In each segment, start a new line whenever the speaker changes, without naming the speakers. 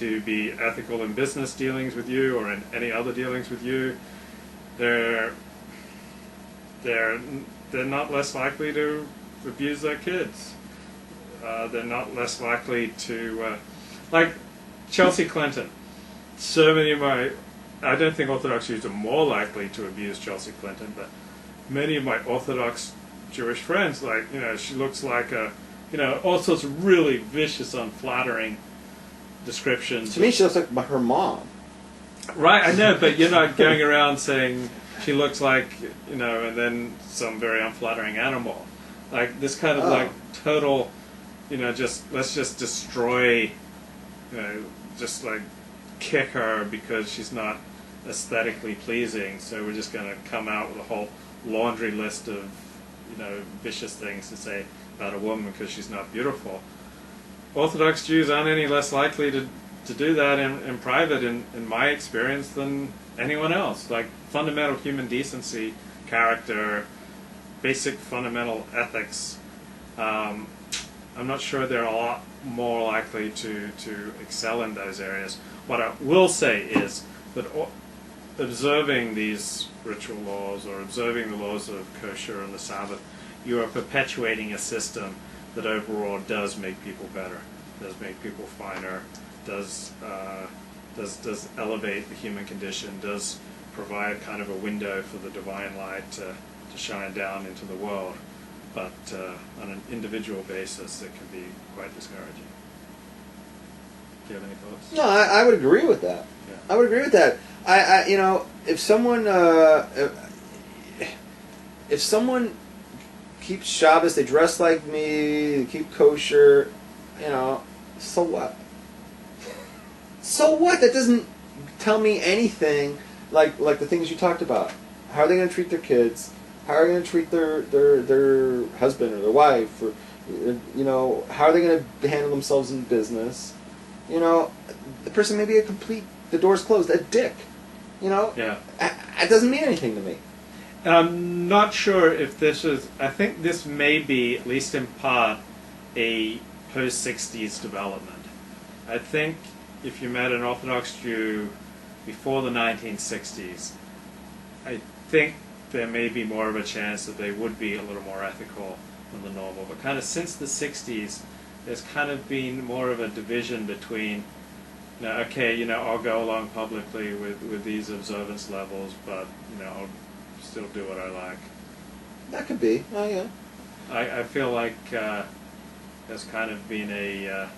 to be ethical in business dealings with you or in any other dealings with you, they're not less likely to abuse their kids. They're not less likely to, like Chelsea Clinton. So many of I don't think Orthodox Jews are more likely to abuse Chelsea Clinton, but many of my Orthodox Jewish friends, she looks like all sorts of really vicious, unflattering descriptions.
To me, she looks like her mom.
Right, I know, but you're not going around saying she looks like, and then some very unflattering animal. Like this kind of like total, let's just destroy, just like kick her because she's not aesthetically pleasing. So we're just going to come out with a whole laundry list of, vicious things to say about a woman because she's not beautiful. Orthodox Jews aren't any less likely to do that in private, in my experience, than anyone else. Like fundamental human decency, character, basic fundamental ethics. I'm not sure they're a lot more likely to excel in those areas. What I will say is that observing these ritual laws or observing the laws of kosher and the Sabbath, you are perpetuating a system that overall does make people better, does make people finer, does elevate the human condition, does provide kind of a window for the divine light to shine down into the world. But on an individual basis, it can be quite discouraging. Do you have any thoughts?
No, I would agree with that.
Yeah.
I would agree with that. If someone keeps Shabbos, they dress like me, they keep kosher, so what? So what? That doesn't tell me anything like the things you talked about. How are they going to treat their kids? How are they going to treat their husband or their wife? Or, how are they going to handle themselves in business? The person may be the door's closed, a dick.
Yeah.
It doesn't mean anything to me.
I'm not sure if this is, I think this may be, at least in part, a post-60s development. I think if you met an Orthodox Jew before the 1960s, I think there may be more of a chance that they would be a little more ethical than the normal. But kind of since the 60s, there's kind of been more of a division between, I'll go along publicly with these observance levels, but, I'll still do what I like.
That could be. Oh, yeah.
I feel like there's kind of been a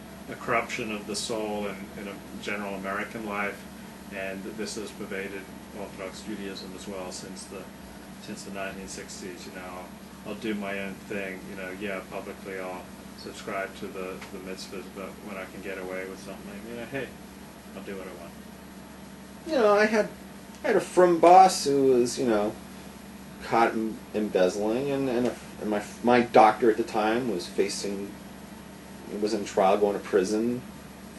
corruption of the soul in a general American life, and this has pervaded Orthodox Judaism as well since the 1960s. I'll do my own thing. Publicly I'll subscribe to the mitzvahs, but when I can get away with something, hey, I'll do what I want.
I had a frum boss who was, caught embezzling, and my doctor at the time was in trial, going to prison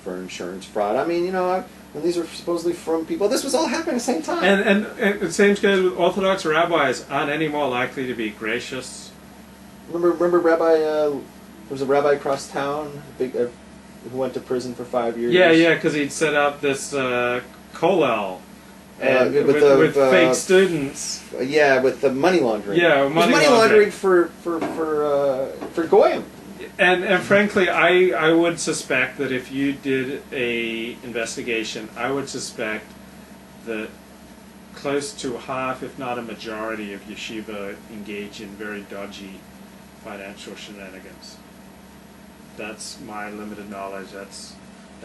for insurance fraud. I mean, when these are supposedly from people, this was all happening at the same time.
And the same goes with Orthodox rabbis aren't any more likely to be gracious.
Remember Rabbi, there was a rabbi across town, who went to prison for 5 years.
Yeah, because he'd set up this kollel. With fake students.
Yeah, with the money laundering.
Yeah,
money laundering for Goyim.
And frankly, I would suspect that if you did a investigation, I would suspect that close to half, if not a majority, of yeshiva engage in very dodgy financial shenanigans. That's my limited knowledge. That's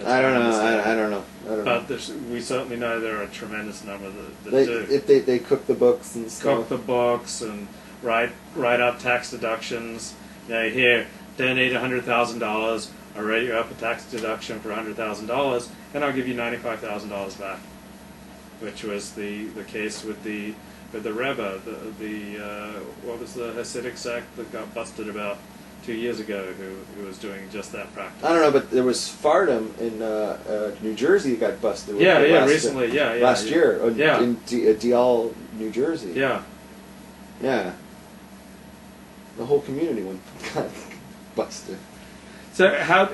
I don't know.
But we certainly know there are a tremendous number that do.
If they cook the books and stuff.
Cook the books and write up tax deductions. Here, donate $100,000. I'll write you up a tax deduction for $100,000, and I'll give you $95,000 back. Which was the case with the Rebbe, what was the Hasidic sect that got busted about 2 years ago, who was doing just that practice.
I don't know, but there was Fardom in New Jersey that got busted.
Recently,
last year, in DL, New Jersey.
Yeah.
The whole community got busted.
So how,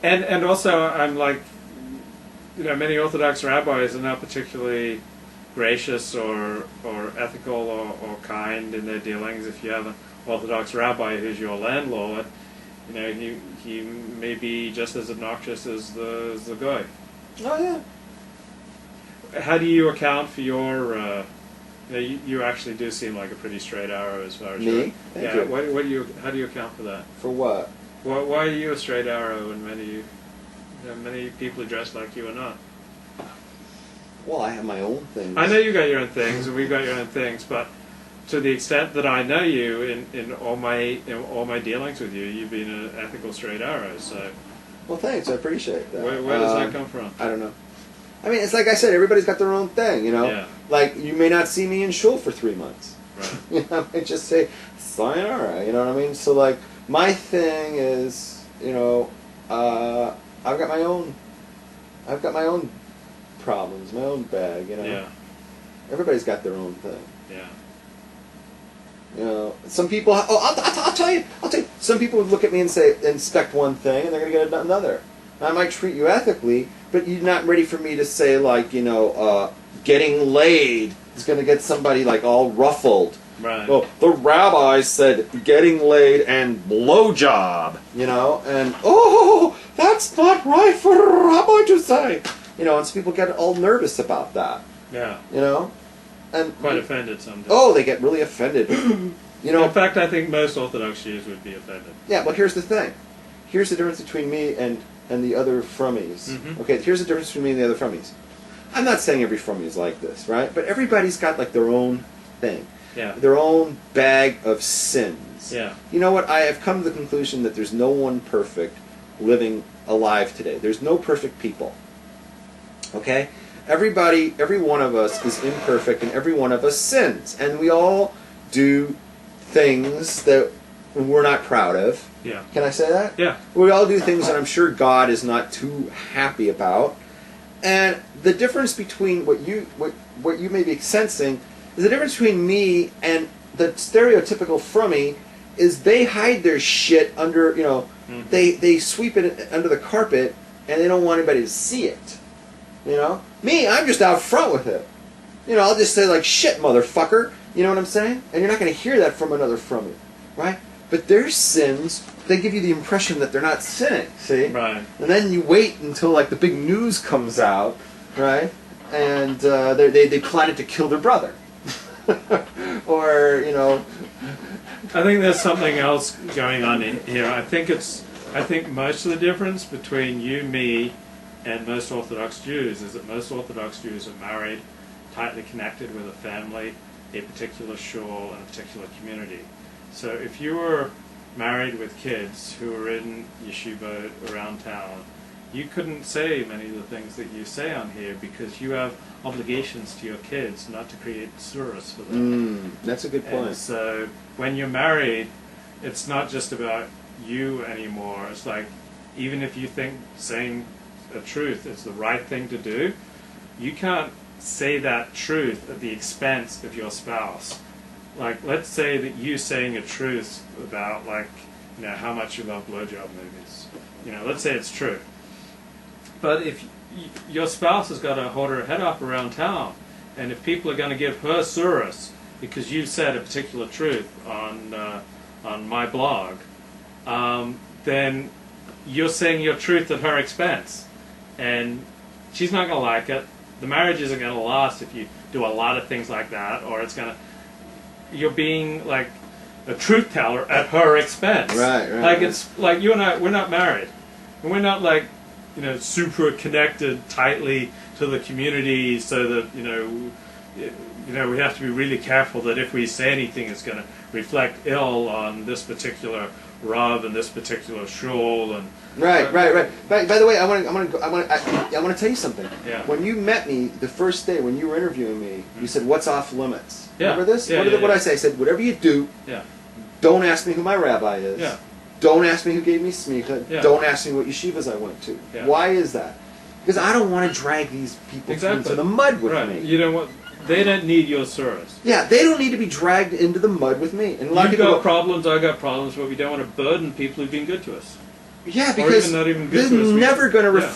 and also I'm like, many Orthodox rabbis are not particularly gracious or ethical or kind in their dealings. If you have an Orthodox rabbi who's your landlord, he may be just as obnoxious as the guy.
Oh yeah.
How do you account for your? You actually do seem like a pretty straight arrow as far as
me. Thank you.
How do you account for that?
For what?
Why are you a straight arrow and many people who dress like you are not?
Well, I have my own things.
I know you got your own things, and we've got your own things, but to the extent that I know you in all my dealings with you, you've been an ethical straight arrow. So,
well, thanks. I appreciate that.
Where does that come from?
I don't know. I mean, it's like I said, everybody's got their own thing,
Yeah.
Like, you may not see me in shul for 3 months.
Right.
I might just say, sayonara, you know what I mean? So, like, my thing is, I've got my own problems, my own bag,
Yeah.
Everybody's got their own thing.
Yeah.
Some people, I'll tell you, some people would look at me and say, inspect one thing, and they're going to get another. I might treat you ethically, but you're not ready for me to say, like, getting laid is going to get somebody, like, all ruffled.
Right.
Well, the rabbi said getting laid and blowjob, and, that's not right for a rabbi to say. And some people get all nervous about that.
Yeah.
And
quite offended sometimes.
Oh, they get really offended.
In fact, I think most Orthodox Jews would be offended.
Yeah, well, here's the thing. Here's the difference between me and the other frummies.
Mm-hmm.
Okay, here's the difference between me and the other frummies. I'm not saying every frummie is like this, right? But everybody's got, like, their own thing.
Yeah.
Their own bag of sins.
Yeah. You
know what? I have come to the conclusion that there's no one perfect living alive today. There's no perfect people. Okay? Every one of us is imperfect, and every one of us sins. And we all do things that we're not proud of.
Yeah.
Can I say that?
Yeah.
We all do things that I'm sure God is not too happy about. And the difference between what you may be sensing is the difference between me and the stereotypical frummie is they hide their shit under, they sweep it under the carpet and they don't want anybody to see it. Me, I'm just out front with it. I'll just say, like, shit, motherfucker. You know what I'm saying? And you're not going to hear that from another frummie, right? But their sins, they give you the impression that they're not sinning, see?
Right.
And then you wait until, like, the big news comes out, right? And they plotted to kill their brother. Or,
I think there's something else going on in here. I think most of the difference between you, me, and most Orthodox Jews is that most Orthodox Jews are married, tightly connected with a family, a particular shul, and a particular community. So if you were married with kids who were in yeshiva around town, you couldn't say many of the things that you say on here because you have obligations to your kids not to create surahs for them.
That's a good point.
And so when you're married, it's not just about you anymore. It's like, even if you think saying a truth is the right thing to do, you can't say that truth at the expense of your spouse. Like, let's say that you saying a truth about, like, how much you love blowjob movies. Let's say it's true. But if your spouse has got to hold her head up around town, and if people are going to give her surahs because you've said a particular truth on my blog, then you're saying your truth at her expense. And she's not going to like it. The marriage isn't going to last if you do a lot of things like that, or you're being like a truth teller at her expense.
Right.
Like, it's like you and I, we're not married. And we're not like, super connected tightly to the community so that, we have to be really careful that if we say anything it's going to reflect ill on this particular Rav and this particular shul and
Right. By the way, I want to tell you something.
Yeah.
When you met me the first day, when you were interviewing me, you said, "What's off limits?"
Yeah.
Remember this?
Yeah,
What did I say? I said, "Whatever you do, don't ask me who my rabbi is.
Yeah.
Don't ask me who gave me smicha.
Yeah.
Don't ask me what yeshivas I went to."
Yeah.
Why is that? Because I don't want to drag these people into the mud with me.
You know what? They don't need your surahs.
Yeah, they don't need to be dragged into the mud with me. And a lot of
You've
people
got problems, I got problems, but we don't want to burden people who've been good to us.
Yeah, because
or even not even good
this
to us.
is never going to reflect